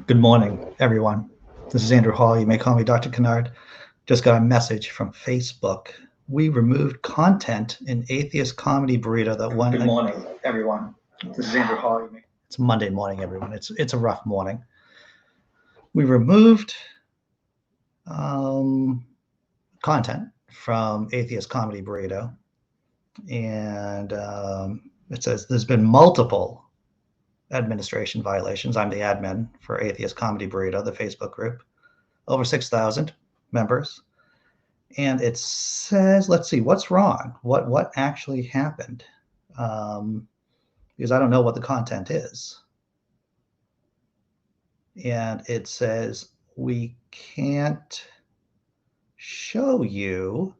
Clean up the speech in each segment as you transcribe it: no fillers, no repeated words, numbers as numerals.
Good morning, everyone. This is Andrew Hall. You may call me Dr. Kennard. Just got a message from Facebook. We removed content in Atheist Comedy Burrito that won. Good morning, everyone. This is Andrew Hall. It's Monday morning, everyone. It's a rough morning. We removed content from Atheist Comedy Burrito, and it says there's been multiple administration violations. I'm the admin for Atheist Comedy Burrito, the Facebook group. Over 6,000 members. And it says, let's see, what's wrong? What actually happened? Because I don't know what the content is. And it says, we can't show you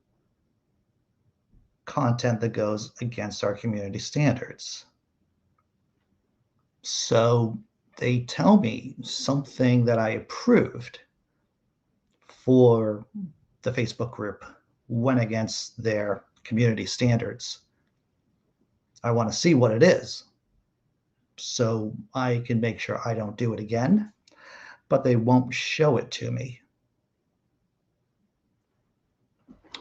content that goes against our community standards. So they tell me something that I approved for the Facebook group went against their community standards. I want to see what it is so I can make sure I don't do it again, but they won't show it to me.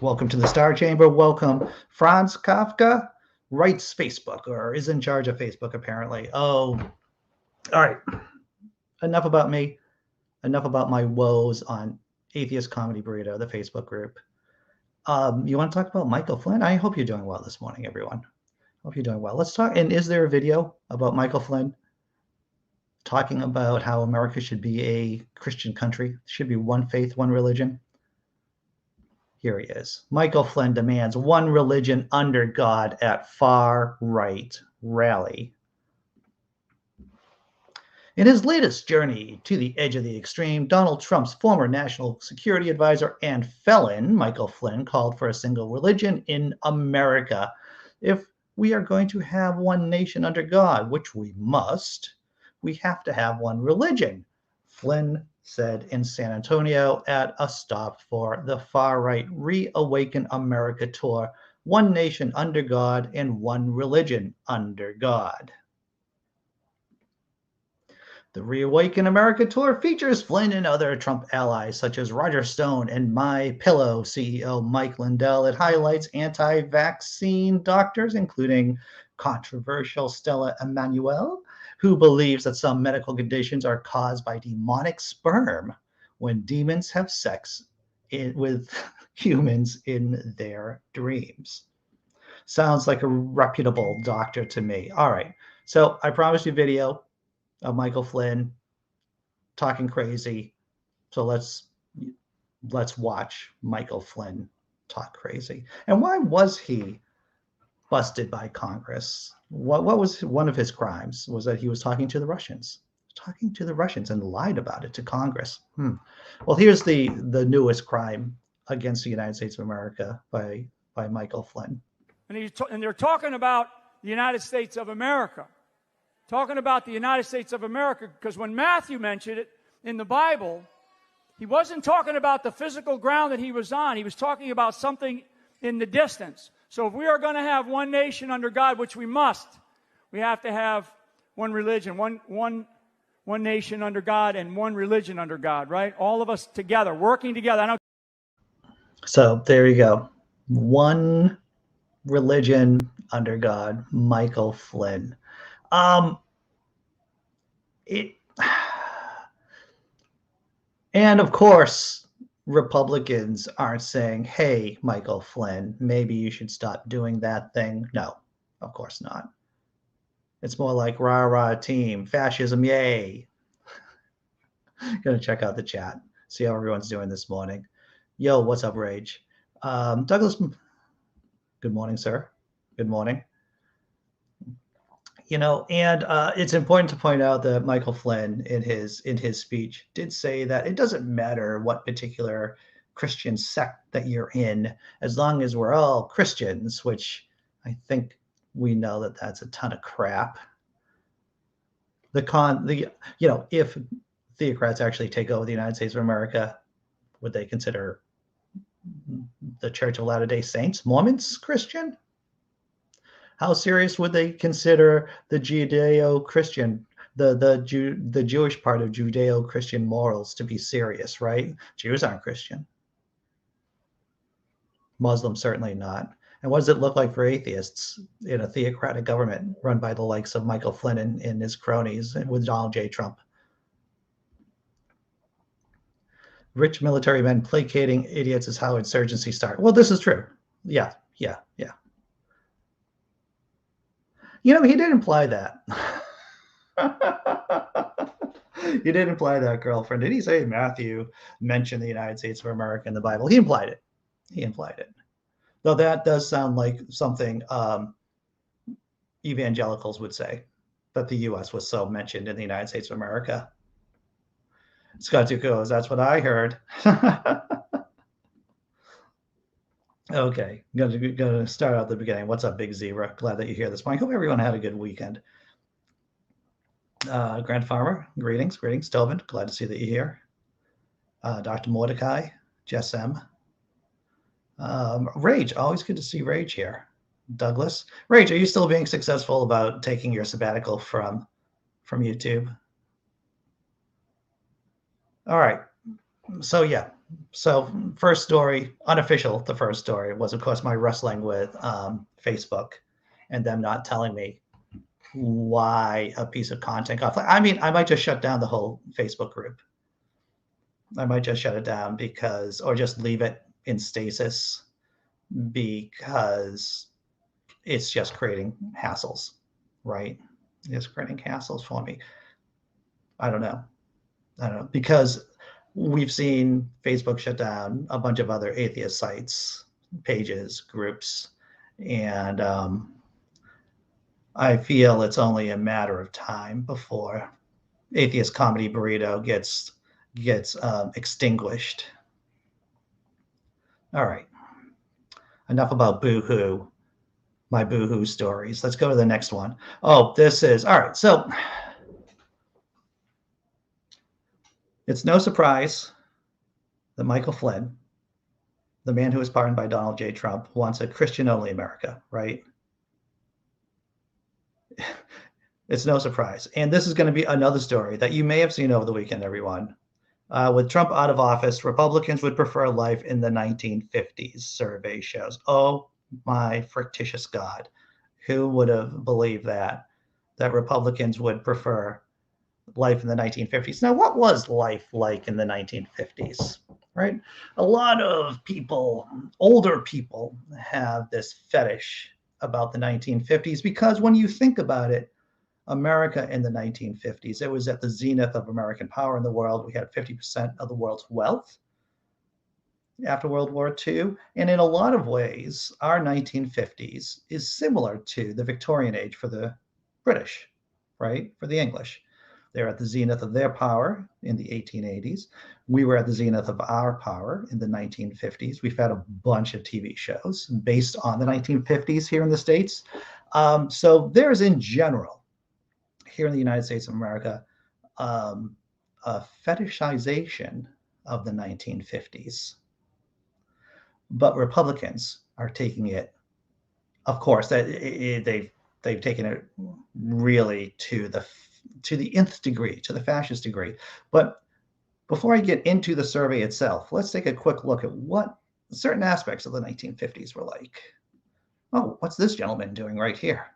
Welcome to the Star Chamber. Welcome, Franz Kafka writes Facebook, or is in charge of Facebook, apparently. Oh, all right. Enough about me. Enough about my woes on Atheist Comedy Burrito, the Facebook group. You want to talk about Michael Flynn? I hope you're doing well this morning, everyone. Hope you're doing well. Let's talk. And is there a video about Michael Flynn talking about how America should be a Christian country? Should be one faith, one religion? Here he is. Michael Flynn demands one religion under God at far right rally. In his latest journey to the edge of the extreme, Donald Trump's former national security advisor and felon, Michael Flynn, called for a single religion in America. If we are going to have one nation under God, which we must, we have to have one religion, Flynn said in San Antonio at a stop for the far-right Reawaken America tour, One Nation Under God and One Religion Under God. The Reawaken America tour features Flynn and other Trump allies such as Roger Stone and MyPillow CEO Mike Lindell. It highlights anti-vaccine doctors, including controversial Stella Emanuel, who believes that some medical conditions are caused by demonic sperm when demons have sex with humans in their dreams. Sounds like a reputable doctor to me. All right. So I promised you video of Michael Flynn talking crazy. So let's watch Michael Flynn talk crazy. And why was he busted by Congress? What was one of his crimes? Was that he was talking to the Russians and lied about it to Congress. Well, here's the newest crime against the United States of America by Michael Flynn. And they're talking about the United States of America. Talking about the United States of America, because when Matthew mentioned it in the Bible, he wasn't talking about the physical ground that he was on. He was talking about something in the distance. So if we are going to have one nation under God, which we must, we have to have one religion, one nation under God and one religion under God, right? All of us together, working together. So there you go. One religion under God, Michael Flynn. And of course, Republicans aren't saying, hey, Michael Flynn, maybe you should stop doing that thing. No, of course not. It's more like rah, rah, team, fascism, yay. Gonna check out the chat, see how everyone's doing this morning. Yo, what's up, Rage? Douglas, good morning, sir. Good morning. And it's important to point out that Michael Flynn, in his speech, did say that it doesn't matter what particular Christian sect that you're in, as long as we're all Christians, which I think we know that that's a ton of crap. If theocrats actually take over the United States of America, would they consider the Church of Latter-day Saints, Mormons, Christian? How serious would they consider the Judeo-Christian the Jewish part of Judeo-Christian morals to be serious, right? Jews aren't Christian. Muslims certainly not. And what does it look like for atheists in a theocratic government run by the likes of Michael Flynn and his cronies and with Donald J. Trump? Rich military men placating idiots is how insurgency starts. Well, this is true. Yeah. You know, he did imply that. He did imply that, girlfriend. Did he say Matthew mentioned the United States of America in the Bible? He implied it. Though that does sound like something evangelicals would say, that the U.S. was so mentioned in the United States of America. Scott Ducos, that's what I heard. Okay, gonna start out the beginning. What's up, Big Zebra? Glad that you're here this morning. Hope everyone had a good weekend. Grand Farmer, greetings. Tobin, glad to see that you're here. Dr. Mordecai, Jess M. Rage, always good to see Rage here. Douglas, Rage, are you still being successful about taking your sabbatical from YouTube? All right. So yeah. So first story, unofficial, the first story was, of course, my wrestling with Facebook and them not telling me why a piece of content got flagged. I mean, I might just shut down the whole Facebook group. I might just shut it down because, or just leave it in stasis because it's just creating hassles, right? It's creating hassles for me. I don't know, because we've seen Facebook shut down a bunch of other atheist sites, pages, groups, and I feel it's only a matter of time before Atheist Comedy Burrito gets extinguished. All right. Enough about boohoo, my boohoo stories. Let's go to the next one. Oh, this is, all right. So it's no surprise that Michael Flynn, the man who was pardoned by Donald J. Trump, wants a Christian-only America, right? It's no surprise. And this is going to be another story that you may have seen over the weekend, everyone. With Trump out of office, Republicans would prefer life in the 1950s, survey shows. Oh, my fictitious God. Who would have believed that Republicans would prefer life in the 1950s? Now, what was life like in the 1950s, right? A lot of people, older people, have this fetish about the 1950s because when you think about it, America in the 1950s, it was at the zenith of American power in the world. We had 50% of the world's wealth after World War II. And in a lot of ways, our 1950s is similar to the Victorian age for the British, right? For the English. They're at the zenith of their power in the 1880s. We were at the zenith of our power in the 1950s. We've had a bunch of TV shows based on the 1950s here in the States. So there's, in general, here in the United States of America, a fetishization of the 1950s. But Republicans are taking it, of course, they've taken it really to the nth degree, to the fascist degree. But before I get into the survey itself, let's take a quick look at what certain aspects of the 1950s were like. Oh, what's this gentleman doing right here?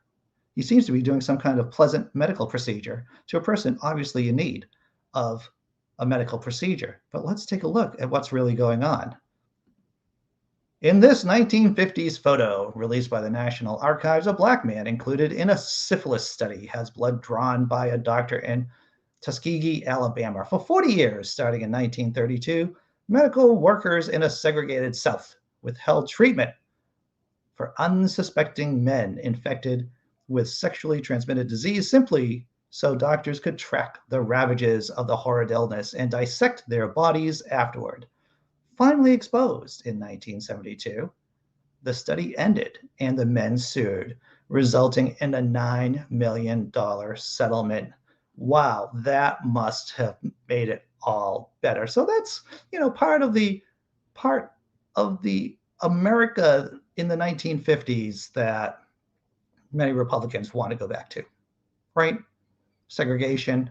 He seems to be doing some kind of pleasant medical procedure to a person obviously in need of a medical procedure. But let's take a look at what's really going on. In this 1950s photo released by the National Archives, a black man included in a syphilis study has blood drawn by a doctor in Tuskegee, Alabama. For 40 years, starting in 1932, medical workers in a segregated South withheld treatment for unsuspecting men infected with sexually transmitted disease simply so doctors could track the ravages of the horrid illness and dissect their bodies afterward. Finally exposed in 1972, the study ended and the men sued, resulting in a $9 million settlement. Wow, that must have made it all better. So that's, part of the America in the 1950s that many Republicans want to go back to, right? segregation,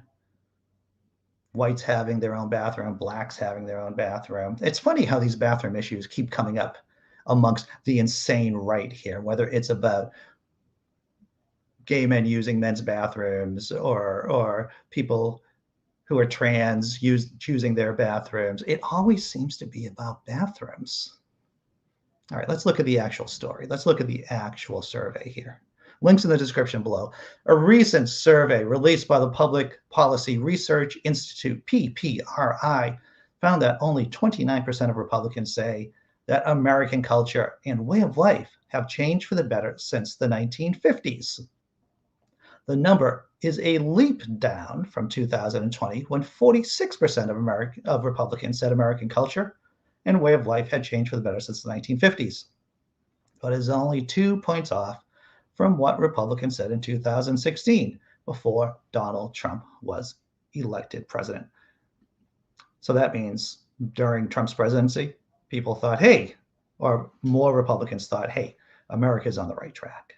whites having their own bathroom, blacks having their own bathroom. It's funny how these bathroom issues keep coming up amongst the insane right here, whether it's about gay men using men's bathrooms or people who are trans choosing their bathrooms. It always seems to be about bathrooms. All right, let's look at the actual story. Let's look at the actual survey here. Links in the description below. A recent survey released by the Public Policy Research Institute, PPRI, found that only 29% of Republicans say that American culture and way of life have changed for the better since the 1950s. The number is a leap down from 2020, when 46% of Republicans said American culture and way of life had changed for the better since the 1950s, but is only 2 points off from what Republicans said in 2016, before Donald Trump was elected president. So that means during Trump's presidency, people thought, hey, or more Republicans thought, hey, America's on the right track.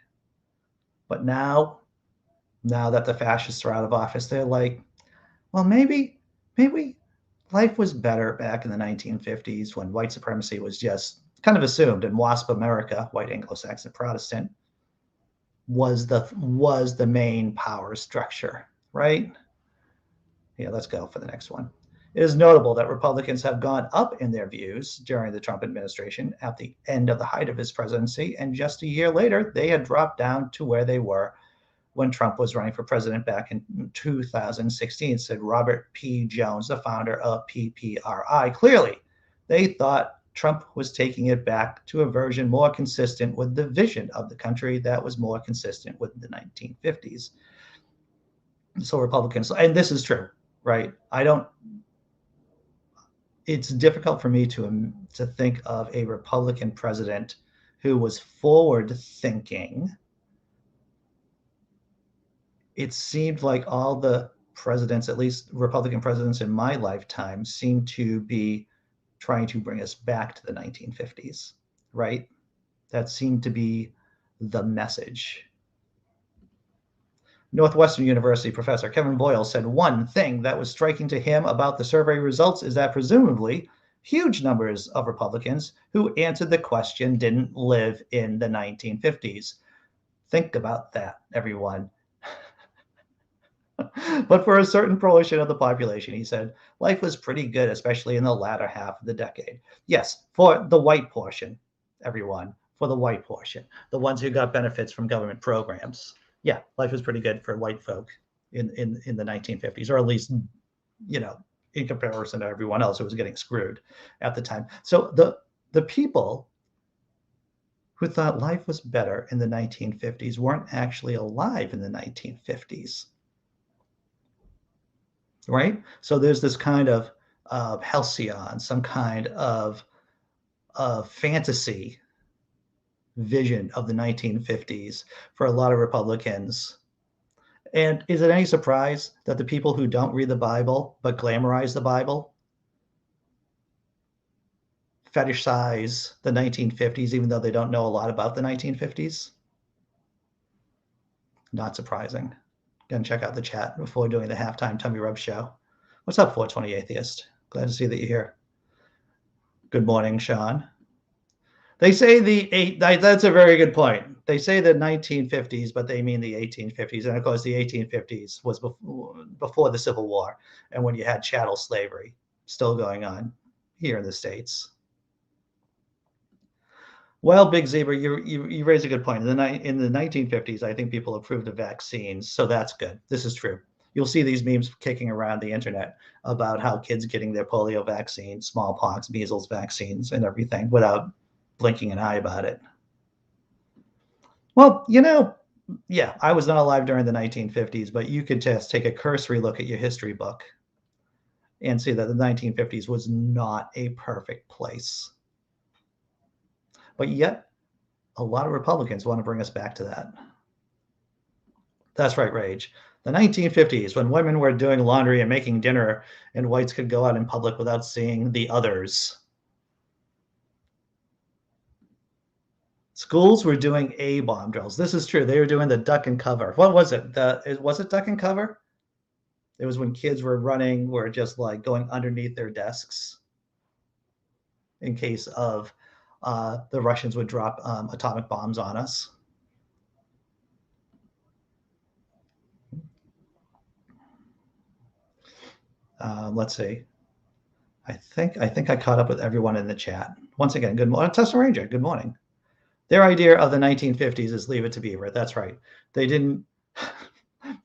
But now that the fascists are out of office, they're like, well, maybe life was better back in the 1950s when white supremacy was just kind of assumed, and WASP America, white Anglo-Saxon Protestant, was the main power structure, right? Yeah, let's go for the next one. It is notable that Republicans have gone up in their views during the Trump administration at the end of the height of his presidency, and just a year later, they had dropped down to where they were when Trump was running for president back in 2016, said Robert P. Jones, the founder of PPRI. Clearly, they thought Trump was taking it back to a version more consistent with the vision of the country that was more consistent with the 1950s. So Republicans, and this is true, right? It's difficult for me to think of a Republican president who was forward thinking. It seemed like all the presidents, at least Republican presidents in my lifetime, seemed to be trying to bring us back to the 1950s, right? That seemed to be the message. Northwestern University professor Kevin Boyle said one thing that was striking to him about the survey results is that presumably huge numbers of Republicans who answered the question didn't live in the 1950s. Think about that, everyone. But for a certain portion of the population, he said, life was pretty good, especially in the latter half of the decade. Yes, for the white portion, everyone, for the white portion, the ones who got benefits from government programs. Yeah, life was pretty good for white folk in the 1950s, or at least, in comparison to everyone else who was getting screwed at the time. So the people who thought life was better in the 1950s weren't actually alive in the 1950s. Right? So there's this kind of halcyon, some kind of fantasy vision of the 1950s for a lot of Republicans. And is it any surprise that the people who don't read the Bible but glamorize the Bible fetishize the 1950s, even though they don't know a lot about the 1950s? Not surprising. Again, check out the chat before doing the halftime tummy rub show. What's up, 420 Atheist? Glad to see that you're here. Good morning, Sean. They say that's a very good point. They say the 1950s, but they mean the 1850s. And of course, the 1850s was before the Civil War, and when you had chattel slavery still going on here in the States. Well, Big Zebra, you raise a good point. In the 1950s, I think people approved of vaccines, so that's good. This is true. You'll see these memes kicking around the internet about how kids getting their polio vaccine, smallpox, measles vaccines, and everything without blinking an eye about it. Well, yeah, I was not alive during the 1950s, but you could just take a cursory look at your history book and see that the 1950s was not a perfect place. But yet, a lot of Republicans want to bring us back to that. That's right, Rage. The 1950s, when women were doing laundry and making dinner, and whites could go out in public without seeing the others. Schools were doing A-bomb drills. This is true. They were doing the duck and cover. What was it? Was it duck and cover? It was when kids were just like going underneath their desks in case of the Russians would drop atomic bombs on us. Let's see. I think I caught up with everyone in the chat. Once again, good morning, Tessa Ranger. Good morning. Their idea of the 1950s is leave it to Beaver. That's right. They didn't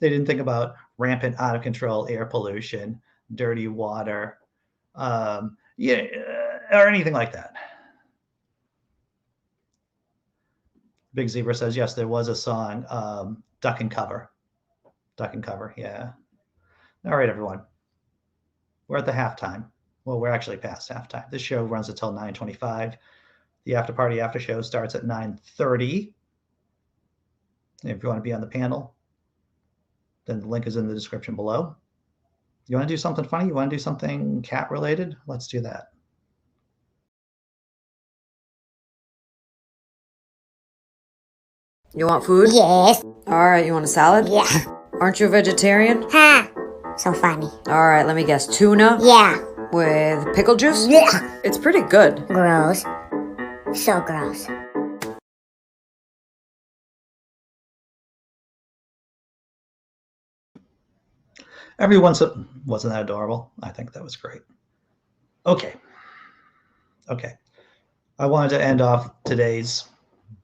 think about rampant, out of control air pollution, dirty water, yeah, or anything like that. Big Zebra says yes, there was a song, Duck and Cover. Duck and Cover, yeah. All right, everyone. We're at the halftime. Well, we're actually past halftime. This show runs until 9:25. The after party after show starts at 9:30. If you want to be on the panel, then the link is in the description below. You want to do something funny? You want to do something cat related? Let's do that. You want food? Yes. Alright, you want a salad? Yeah. Aren't you a vegetarian? Ha! So funny. Alright, let me guess. Tuna? Yeah. With pickle juice? Yeah. It's pretty good. Gross. So gross. Everyone said, wasn't that adorable? I think that was great. Okay. I wanted to end off today's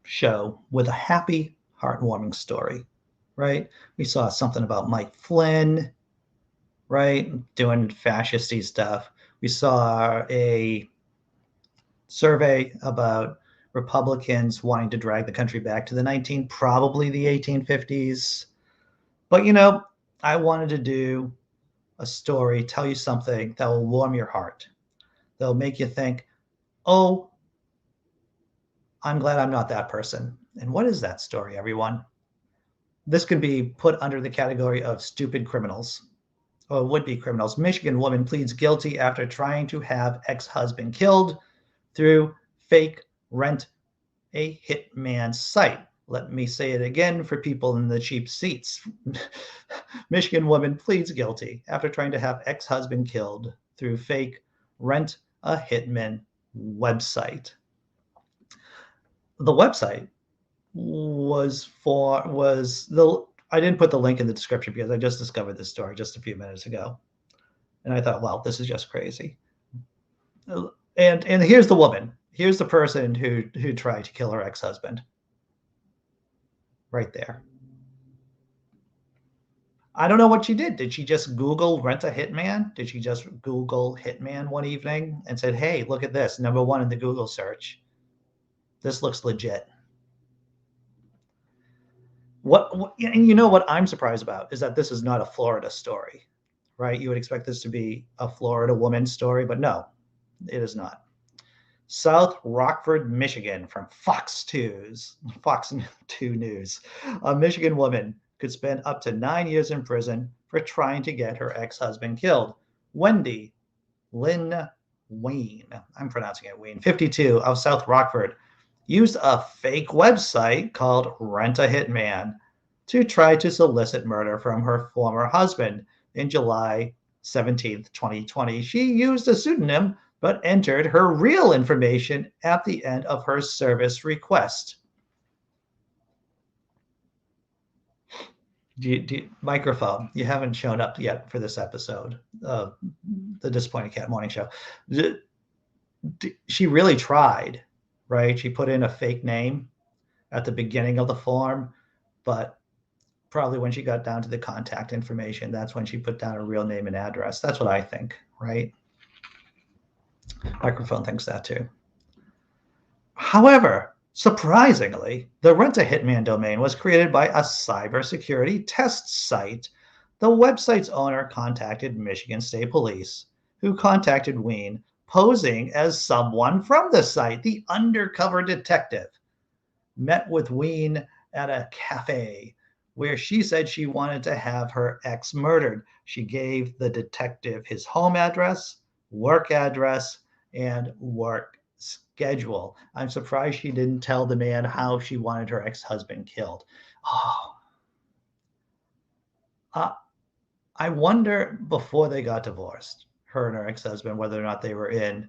show with a happy, heartwarming story, right? We saw something about Mike Flynn, right? Doing fascisty stuff. We saw a survey about Republicans wanting to drag the country back to probably the 1850s. But, I wanted to do a story, tell you something that will warm your heart. That'll make you think, oh, I'm glad I'm not that person. And what is that story, everyone? This can be put under the category of stupid criminals or would-be criminals. Michigan woman pleads guilty after trying to have ex-husband killed through fake rent a hitman site. Let me say it again for people in the cheap seats. Michigan woman pleads guilty after trying to have ex-husband killed through fake rent a hitman website. The website I didn't put the link in the description because I just discovered this story just a few minutes ago. And I thought, well, this is just crazy. And here's the woman. Here's the person who tried to kill her ex-husband. Right there. I don't know what she did. Did she just Google rent a hitman? Did she just Google hitman one evening and said, hey, look at this, #1 in the Google search. This looks legit. And you know what I'm surprised about is that this is not a Florida story, right? You would expect this to be a Florida woman story, but no, it is not. South Rockford, Michigan, from Fox 2 News. A Michigan woman could spend up to 9 years in prison for trying to get her ex-husband killed. Wendy Lynn Wayne, I'm pronouncing it Wayne, 52, of South Rockford, used a fake website called Rent a Hitman to try to solicit murder from her former husband in July 17th, 2020. She used a pseudonym but entered her real information at the end of her service request. Microphone, you haven't shown up yet for this episode of the Disappointed Cat Morning Show. She really tried, right? She put in a fake name at the beginning of the form, but probably when she got down to the contact information, that's when she put down her real name and address. That's what I think, right? Microphone thinks that too. However, surprisingly, the Rent a Hitman domain was created by a cybersecurity test site. The website's owner contacted Michigan State Police, who contacted Ween, posing as someone from the site. The undercover detective met with Ween at a cafe where she said she wanted to have her ex murdered. She gave the detective his home address, work address, and work schedule. I'm surprised she didn't tell the man how she wanted her ex-husband killed. I wonder before they got divorced, her and her ex-husband, whether or not they were in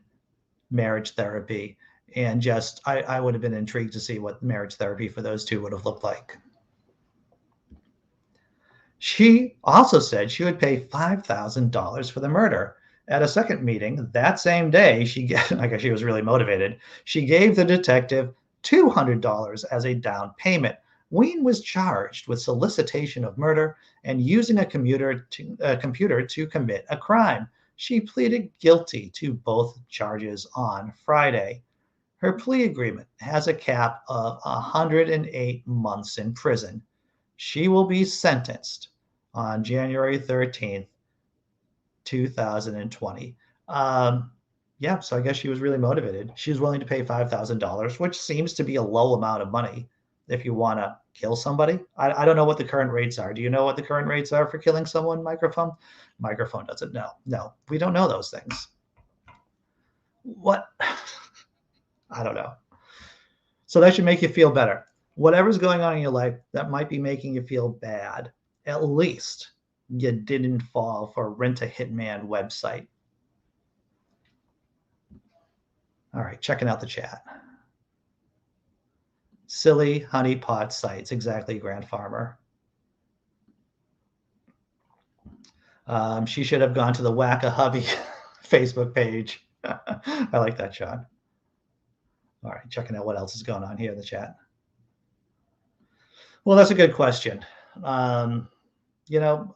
marriage therapy. And just, I would have been intrigued to see what marriage therapy for those two would have looked like. She also said she would pay $5,000 for the murder. At a second meeting that same day, I guess she was really motivated, she gave the detective $200 as a down payment. Ween was charged with solicitation of murder and using a computer to commit a crime. She pleaded guilty to both charges on Friday. Her plea agreement has a cap of 108 months in prison. She will be sentenced on January 13th, 2020. Yeah, so I guess she was really motivated. She was willing to pay $5,000, which seems to be a low amount of money if you want to kill somebody. I don't know what the current rates are. Do you know what the current rates are for killing someone, microphone? Microphone doesn't know. No, we don't know those things. What? I don't know. So that should make you feel better. Whatever's going on in your life that might be making you feel bad, at least you didn't fall for a Rent-A-Hitman website. All right, checking out the chat. Silly honeypot sites, exactly, Grand Farmer. She should have gone to the Whack-A-Hubby Facebook page. I like that, Sean. All right, checking out what else is going on here in the chat. Well, that's a good question. You know,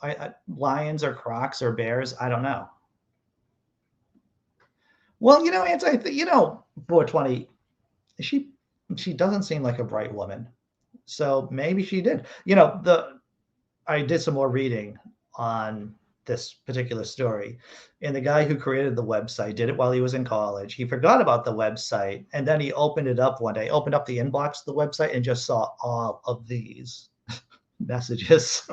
lions or crocs or bears, I don't know. Well, you know, 420, she doesn't seem like a bright woman. So maybe she did. You know, I did some more reading on this particular story, and the guy who created the website did it while he was in college. He forgot about the website, and then he opened it up one day, opened up the inbox of the website, and just saw all of these messages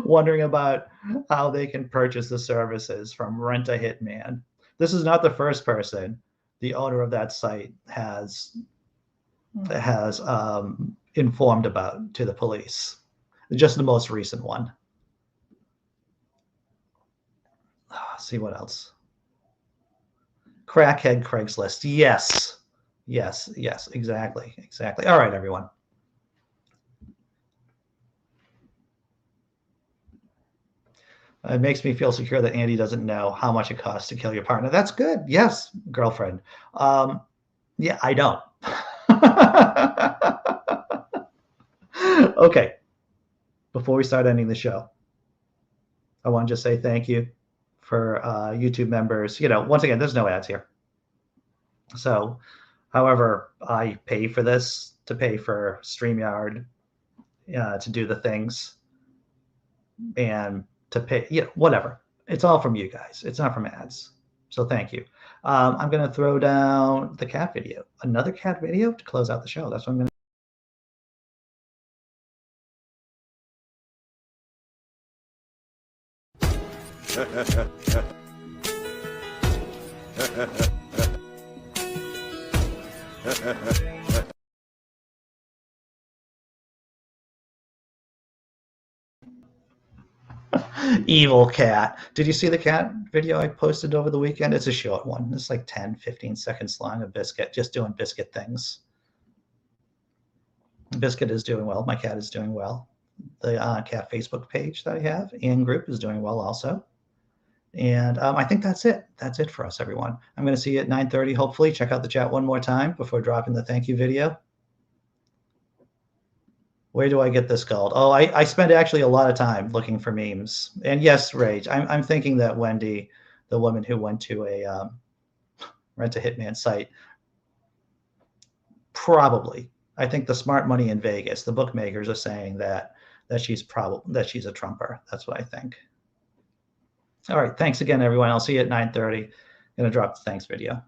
wondering about how they can purchase the services from Rent-A-Hitman. This is not the first person the owner of that site has informed about to the police. Just the most recent one. See what else. Crackhead Craigslist. Yes, exactly. All right, everyone. It makes me feel secure that Andy doesn't know how much it costs to kill your partner. That's good. Yes, girlfriend. Yeah, I don't. Okay. Before we start ending the show, I want to just say thank you for YouTube members. You know, once again, there's no ads here. So, however, I pay for this to pay for StreamYard, to do the things, and to pay, whatever. It's all from you guys. It's not from ads. So thank you. I'm going to throw down the cat video. Another cat video to close out the show. That's what I'm going to. Evil cat. Did you see the cat video I posted over the weekend? It's a short one. It's like 10, 15 seconds long of Biscuit, just doing Biscuit things. Biscuit is doing well. My cat is doing well. The cat Facebook page that I have and group is doing well also. And I think that's it. That's it for us, everyone. I'm going to see you at 9:30, hopefully. Check out the chat one more time before dropping the thank you video. Where do I get this gold? Oh, I spend actually a lot of time looking for memes. And yes, Rage, I'm thinking that Wendy, the woman who went to a Rent-A-Hitman site, probably, I think the smart money in Vegas, the bookmakers are saying that she's a Trumper. That's what I think. All right, thanks again, everyone. I'll see you at 9:30. I'm going to drop the thanks video.